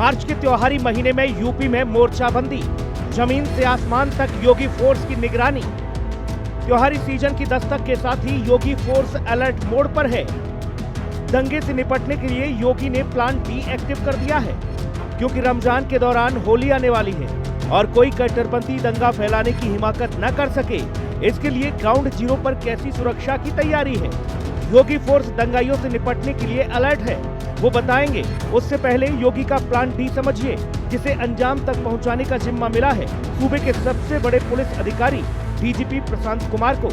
मार्च के त्योहारी महीने में यूपी में मोर्चाबंदी, जमीन से आसमान तक योगी फोर्स की निगरानी। त्योहारी सीजन की दस्तक के साथ ही योगी फोर्स अलर्ट मोड पर है। दंगे से निपटने के लिए योगी ने प्लान बी एक्टिव कर दिया है, क्योंकि रमजान के दौरान होली आने वाली है और कोई कट्टरपंथी दंगा फैलाने की हिमाकत न कर सके, इसके लिए ग्राउंड जीरो पर कैसी सुरक्षा की तैयारी है। योगी फोर्स दंगाइयों से निपटने के लिए अलर्ट है, वो बताएंगे। उससे पहले योगी का प्लान बी समझिए, जिसे अंजाम तक पहुंचाने का जिम्मा मिला है सूबे के सबसे बड़े पुलिस अधिकारी डीजीपी प्रशांत कुमार को,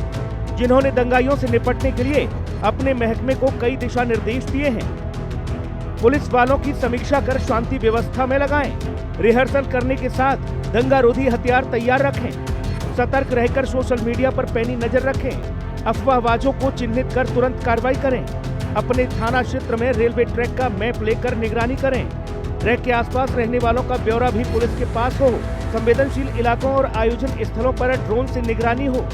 जिन्होंने दंगाइयों से निपटने के लिए अपने महकमे को कई दिशा निर्देश दिए हैं। पुलिस वालों की समीक्षा कर शांति व्यवस्था में लगाएं, रिहर्सल करने के साथ दंगा रोधी हथियार तैयार रखें, सतर्क रहकर सोशल मीडिया पर पैनी नजर रखें, अफवाहबाजों को चिन्हित कर तुरंत कार्रवाई करें, अपने थाना क्षेत्र में रेलवे ट्रैक का मैप लेकर निगरानी करें, ट्रैक के आसपास रहने वालों का ब्यौरा भी पुलिस के पास हो, संवेदनशील इलाकों और आयोजन स्थलों पर ड्रोन से निगरानी हो।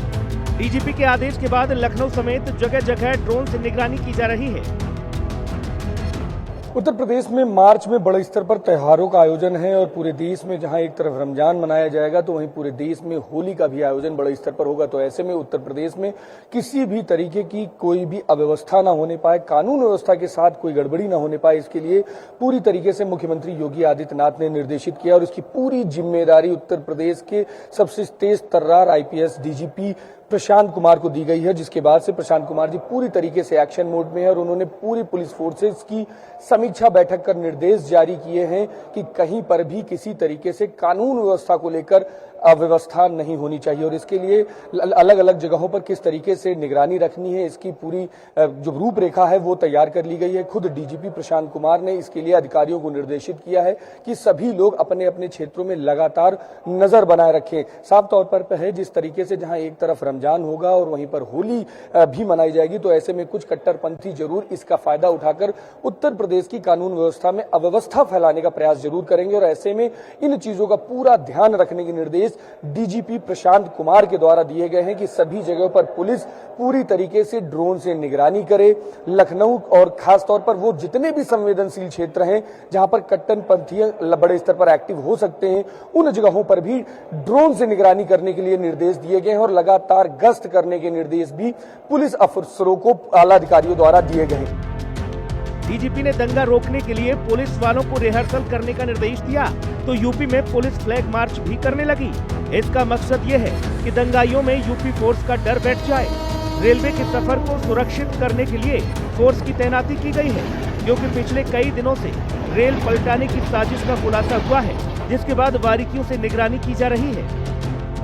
डीजीपी के आदेश के बाद लखनऊ समेत जगह जगह ड्रोन से निगरानी की जा रही है। उत्तर प्रदेश में मार्च में बड़े स्तर पर त्योहारों का आयोजन है और पूरे देश में जहां एक तरफ रमजान मनाया जाएगा तो वहीं पूरे देश में होली का भी आयोजन बड़े स्तर पर होगा। तो ऐसे में उत्तर प्रदेश में किसी भी तरीके की कोई भी अव्यवस्था न होने पाए, कानून व्यवस्था के साथ कोई गड़बड़ी न होने पाए, इसके लिए पूरी तरीके से मुख्यमंत्री योगी आदित्यनाथ ने निर्देशित किया और इसकी पूरी जिम्मेदारी उत्तर प्रदेश के सबसे तेज तर्रार आईपीएस डीजीपी प्रशांत कुमार को दी गई है, जिसके बाद से प्रशांत कुमार जी पूरी तरीके से एक्शन मोड में है और उन्होंने पूरी पुलिस फोर्सेस की समीक्षा बैठक कर निर्देश जारी किए हैं कि कहीं पर भी किसी तरीके से कानून व्यवस्था को लेकर अव्यवस्था नहीं होनी चाहिए और इसके लिए अलग अलग जगहों पर किस तरीके से निगरानी रखनी है, इसकी पूरी जो रूपरेखा है वो तैयार कर ली गई है। खुद डीजीपी प्रशांत कुमार ने इसके लिए अधिकारियों को निर्देशित किया है कि सभी लोग अपने अपने क्षेत्रों में लगातार नजर बनाए रखें। साफ तौर पर है जिस तरीके से जहां एक तरफ रमजान होगा और वहीं पर होली भी मनाई जाएगी, तो ऐसे में कुछ कट्टरपंथी जरूर इसका फायदा उठाकर उत्तर प्रदेश की कानून व्यवस्था में अव्यवस्था फैलाने का प्रयास जरूर करेंगे और ऐसे में इन चीजों का पूरा ध्यान रखने के निर्देश डीजीपी प्रशांत कुमार के द्वारा दिए गए हैं कि सभी जगहों पर पुलिस पूरी तरीके से ड्रोन से निगरानी करे। लखनऊ और खास तौर पर वो जितने भी संवेदनशील क्षेत्र हैं जहां पर कट्टरपंथी बड़े स्तर पर एक्टिव हो सकते हैं, उन जगहों पर भी ड्रोन से निगरानी करने के लिए निर्देश दिए गए हैं और लगातार गश्त करने के निर्देश भी पुलिस अफसरों को आला अधिकारियों द्वारा दिए गए हैं। डीजीपी ने दंगा रोकने के लिए पुलिस वालों को रिहर्सल करने का निर्देश दिया तो यूपी में पुलिस फ्लैग मार्च भी करने लगी। इसका मकसद ये है कि दंगाइयों में यूपी फोर्स का डर बैठ जाए। रेलवे के सफर को सुरक्षित करने के लिए फोर्स की तैनाती की गई है, क्योंकि पिछले कई दिनों से रेल पलटाने की साजिश का खुलासा हुआ है, जिसके बाद बारीकियों से निगरानी की जा रही है।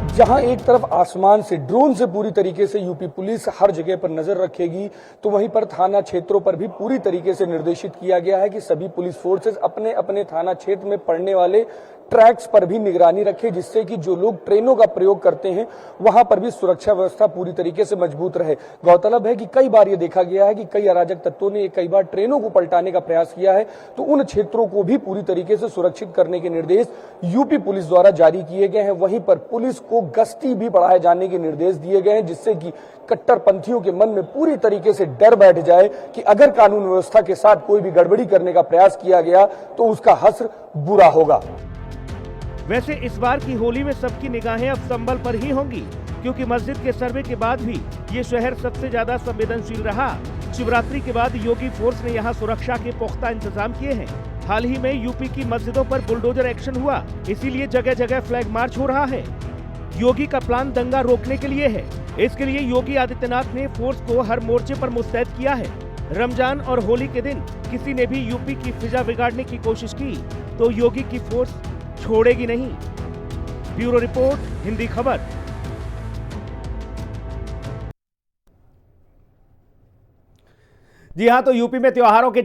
जहां एक तरफ आसमान से ड्रोन से पूरी तरीके से यूपी पुलिस हर जगह पर नजर रखेगी, तो वहीं पर थाना क्षेत्रों पर भी पूरी तरीके से निर्देशित किया गया है कि सभी पुलिस फोर्सेस अपने अपने थाना क्षेत्र में पड़ने वाले ट्रैक्स पर भी निगरानी रखे, जिससे कि जो लोग ट्रेनों का प्रयोग करते हैं वहां पर भी सुरक्षा व्यवस्था पूरी तरीके से मजबूत रहे। गौरतलब है कि कई बार ये देखा गया है कि कई अराजक तत्वों ने कई बार ट्रेनों को पलटाने का प्रयास किया है, तो उन क्षेत्रों को भी पूरी तरीके से सुरक्षित करने के निर्देश यूपी पुलिस द्वारा जारी किए गए हैं। वहीं पर पुलिस को गश्ती भी बढ़ाए जाने के निर्देश दिए गए हैं, जिससे कि कट्टरपंथियों के मन में पूरी तरीके से डर बैठ जाए कि अगर कानून व्यवस्था के साथ कोई भी गड़बड़ी करने का प्रयास किया गया तो उसका हश्र बुरा होगा। वैसे इस बार की होली में सबकी निगाहें अब संभल पर ही होंगी, क्योंकि मस्जिद के सर्वे के बाद भी ये शहर सबसे ज्यादा संवेदनशील रहा। शिवरात्रि के बाद योगी फोर्स ने यहाँ सुरक्षा के पुख्ता इंतजाम किए हैं। हाल ही में यूपी की मस्जिदों पर बुलडोजर एक्शन हुआ, इसीलिए जगह जगह फ्लैग मार्च हो रहा है। योगी का प्लान दंगा रोकने के लिए है। इसके लिए योगी आदित्यनाथ ने फोर्स को हर मोर्चे पर मुस्तैद किया है। रमजान और होली के दिन किसी ने भी यूपी की फिजा बिगाड़ने की कोशिश की तो योगी की फोर्स छोड़ेगी नहीं। ब्यूरो रिपोर्ट, हिंदी खबर। जी हां, तो यूपी में त्योहारों के